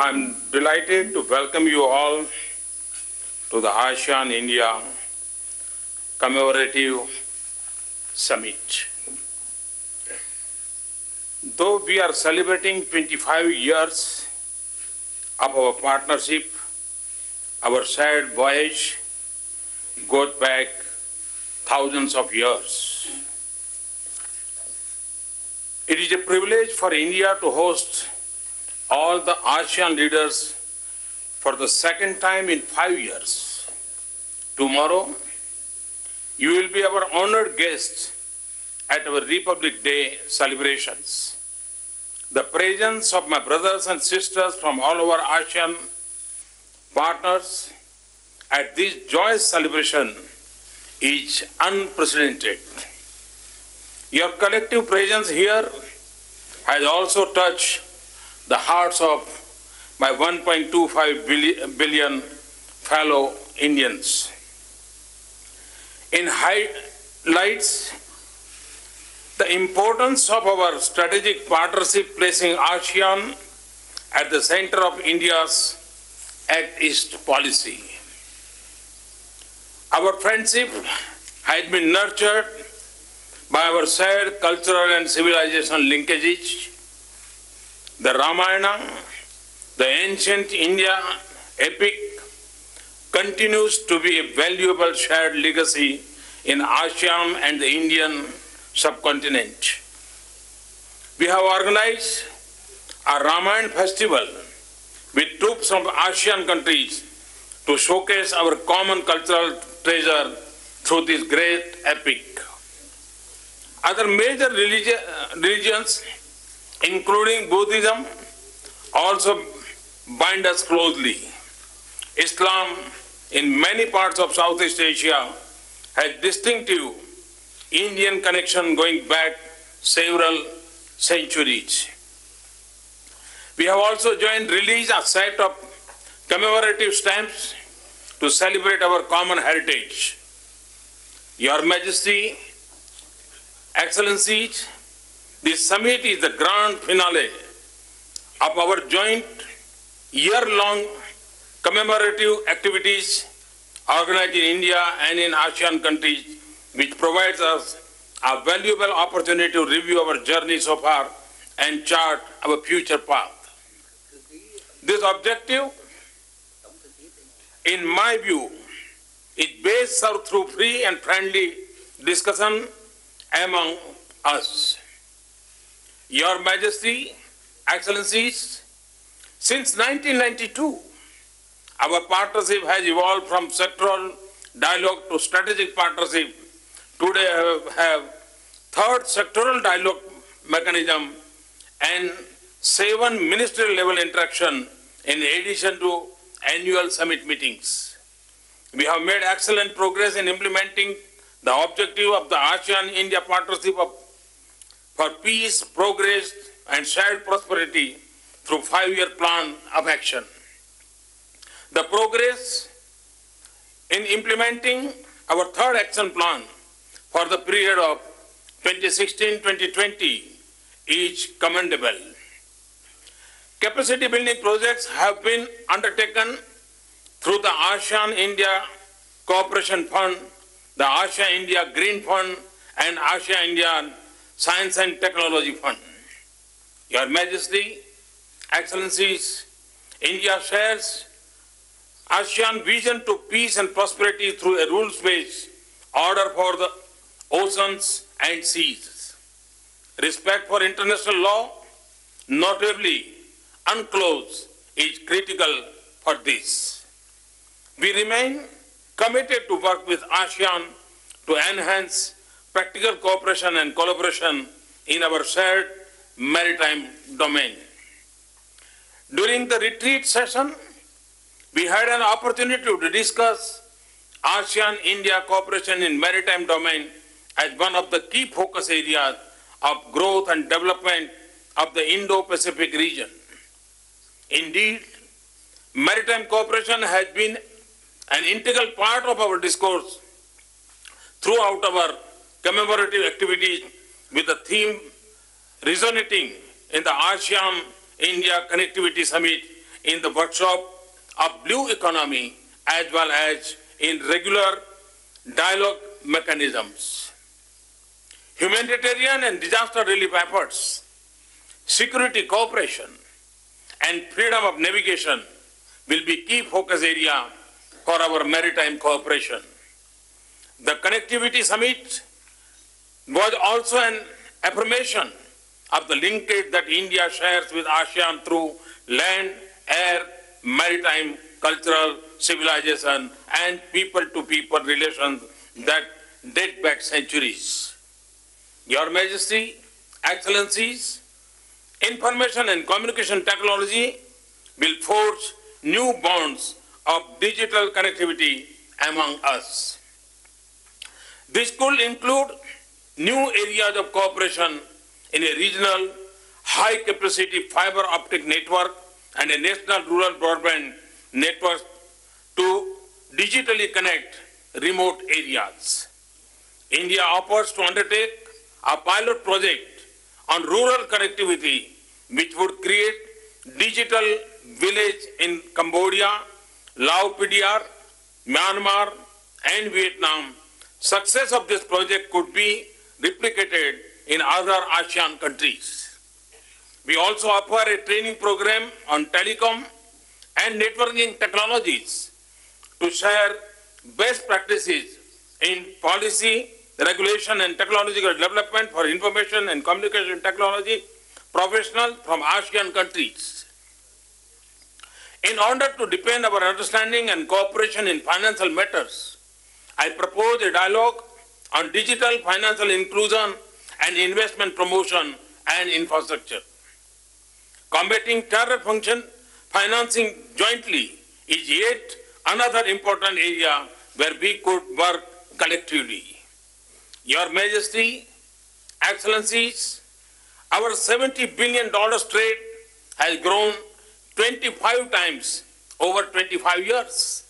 I'm delighted to welcome you all to the ASEAN-India Commemorative Summit. Though we are celebrating 25 years of our partnership, our shared voyage goes back thousands of years. It is a privilege for India to host all the ASEAN leaders for the second time in 5 years. Tomorrow, you will be our honored guest at our Republic Day celebrations. The presence of my brothers and sisters from all over ASEAN partners at this joyous celebration is unprecedented. Your collective presence here has also touched the hearts of my 1.25 billion fellow Indians. It highlights the importance of our strategic partnership, placing ASEAN at the center of India's Act East policy. Our friendship has been nurtured by our shared cultural and civilization linkages. The Ramayana, the ancient India epic, continues to be a valuable shared legacy in ASEAN and the Indian subcontinent. We have organized a Ramayana festival with troops from ASEAN countries to showcase our common cultural treasure through this great epic. Other major religions, including Buddhism, also bind us closely. Islam, in many parts of Southeast Asia, has distinctive Indian connection going back several centuries. We have also joined release a set of commemorative stamps to celebrate our common heritage. Your Majesty, Excellencies, this summit is the grand finale of our joint year-long commemorative activities organized in India and in ASEAN countries, which provides us a valuable opportunity to review our journey so far and chart our future path. This objective, in my view, is best served through free and friendly discussion among us. Your Majesty, Excellencies, since 1992, our partnership has evolved from sectoral dialogue to strategic partnership. Today we have third sectoral dialogue mechanism and 7 ministerial level interaction in addition to annual summit meetings. We have made excellent progress in implementing the objective of the ASEAN-India partnership for peace, progress, and shared prosperity through 5-year plan of action. The progress in implementing our third action plan for the period of 2016-2020 is commendable. Capacity building projects have been undertaken through the ASEAN-India Cooperation Fund, the ASEAN-India Green Fund, and ASEAN-India Science and Technology Fund. Your Majesty, Excellencies, India shares ASEAN vision to peace and prosperity through a rules-based order for the oceans and seas. Respect for international law, notably UNCLOS, is critical for this. We remain committed to work with ASEAN to enhance practical cooperation and collaboration in our shared maritime domain. During the retreat session, we had an opportunity to discuss ASEAN-India cooperation in maritime domain as one of the key focus areas of growth and development of the Indo-Pacific region. Indeed, maritime cooperation has been an integral part of our discourse throughout our commemorative activities, with the theme resonating in the ASEAN-India Connectivity Summit in the workshop of blue economy as well as in regular dialogue mechanisms. Humanitarian and disaster relief efforts, security cooperation, and freedom of navigation will be key focus area for our maritime cooperation. The Connectivity Summit was also an affirmation of the linkage that India shares with ASEAN through land, air, maritime, cultural, civilization, and people-to-people relations that date back centuries. Your Majesty, Excellencies, information and communication technology will forge new bonds of digital connectivity among us. This could include new areas of cooperation in a regional high-capacity fiber optic network and a national rural broadband network to digitally connect remote areas. India offers to undertake a pilot project on rural connectivity which would create digital village in Cambodia, Laos, Myanmar, and Vietnam. Success of this project could be replicated in other ASEAN countries. We also offer a training program on telecom and networking technologies to share best practices in policy, regulation, and technological development for information and communication technology professionals from ASEAN countries. In order to deepen our understanding and cooperation in financial matters, I propose a dialogue on digital financial inclusion and investment promotion and infrastructure. Combating terror financing jointly is yet another important area where we could work collectively. Your Majesty, Excellencies, our $70 billion trade has grown 25 times over 25 years.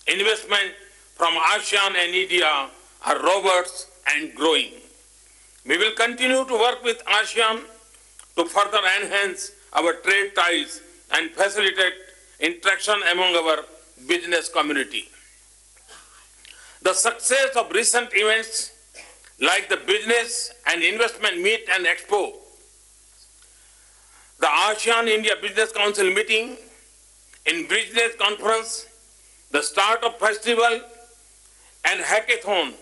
Investment from ASEAN and India are robust and growing. We will continue to work with ASEAN to further enhance our trade ties and facilitate interaction among our business community. The success of recent events like the Business and Investment Meet and Expo, the ASEAN-India Business Council meeting, in Business Conference, the Startup Festival, and Hackathon,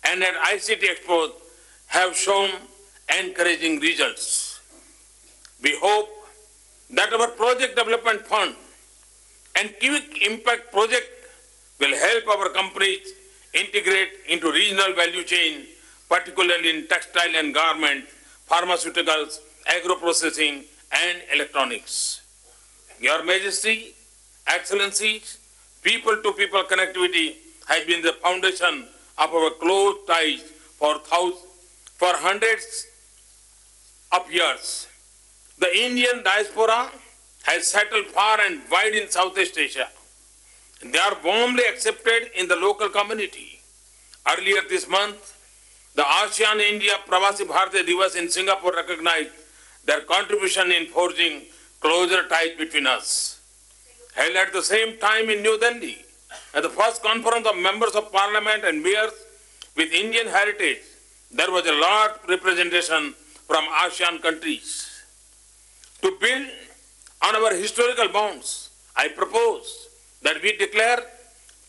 and at ICT Expo have shown encouraging results. We hope that our Project Development Fund and Quick Impact Project will help our companies integrate into regional value chain, particularly in textile and garment, pharmaceuticals, agro-processing, and electronics. Your Majesty, Excellencies, people-to-people connectivity has been the foundation of our close ties for hundreds of years. The Indian diaspora has settled far and wide in Southeast Asia. They are warmly accepted in the local community. Earlier this month, the ASEAN-India Pravasi Bharatiya Divas in Singapore recognized their contribution in forging closer ties between us. Held at the same time in New Delhi, at the first conference of members of parliament and mayors with Indian heritage, there was a large representation from ASEAN countries. To build on our historical bonds, I propose that we declare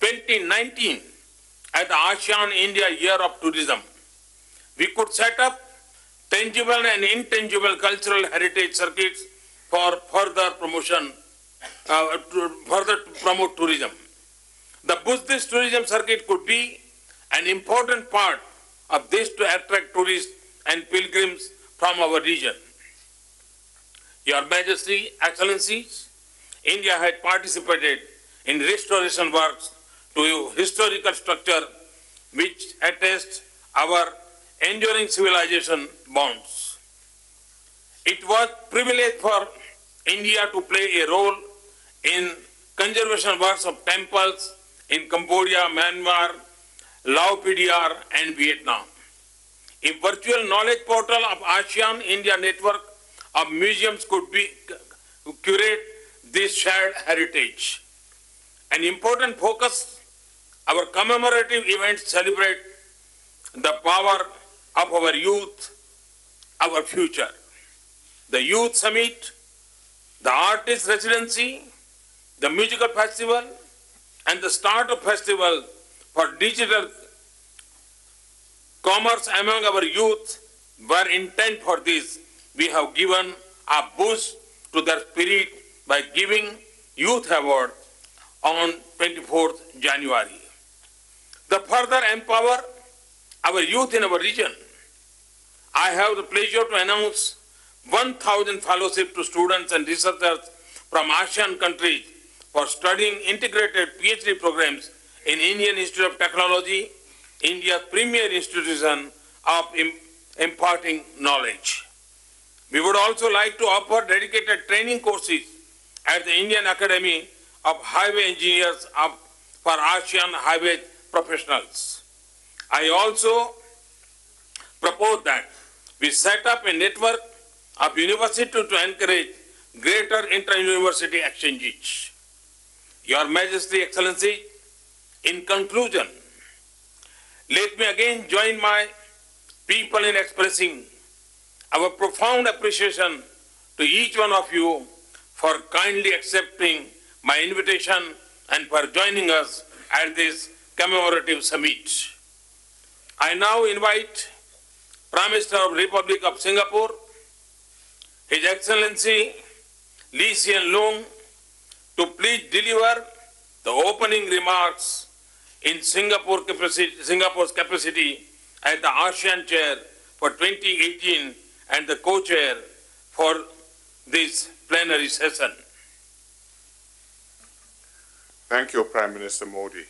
2019 as the ASEAN-India Year of Tourism. We could set up tangible and intangible cultural heritage circuits for further promotion, to promote tourism. The Buddhist tourism circuit could be an important part of this to attract tourists and pilgrims from our region. Your Majesty, Excellencies, India had participated in restoration works to historical structure which attest our enduring civilization bonds. It was a privilege for India to play a role in conservation works of temples in Cambodia, Myanmar, Laos, and Vietnam. A virtual knowledge portal of ASEAN-India network of museums could be curate this shared heritage. An important focus, our commemorative events celebrate the power of our youth, our future. The Youth Summit, the Artist Residency, the Musical Festival, and the Startup Festival for Digital Commerce among our youth were intent for this. We have given a boost to their spirit by giving Youth Award on 24th January. To further empower our youth in our region, I have the pleasure to announce 1,000 fellowship to students and researchers from ASEAN countries for studying integrated PhD programs in Indian Institute of Technology, India's premier institution of imparting knowledge. We would also like to offer dedicated training courses at the Indian Academy of Highway Engineers for ASEAN highway professionals. I also propose that we set up a network of universities to encourage greater inter-university exchanges. Your Majesty, Excellency, in conclusion, let me again join my people in expressing our profound appreciation to each one of you for kindly accepting my invitation and for joining us at this commemorative summit. I now invite Prime Minister of the Republic of Singapore, His Excellency Lee Hsien Loong, to please deliver the opening remarks in Singapore's capacity as the ASEAN Chair for 2018 and the co-chair for this plenary session. Thank you, Prime Minister Modi.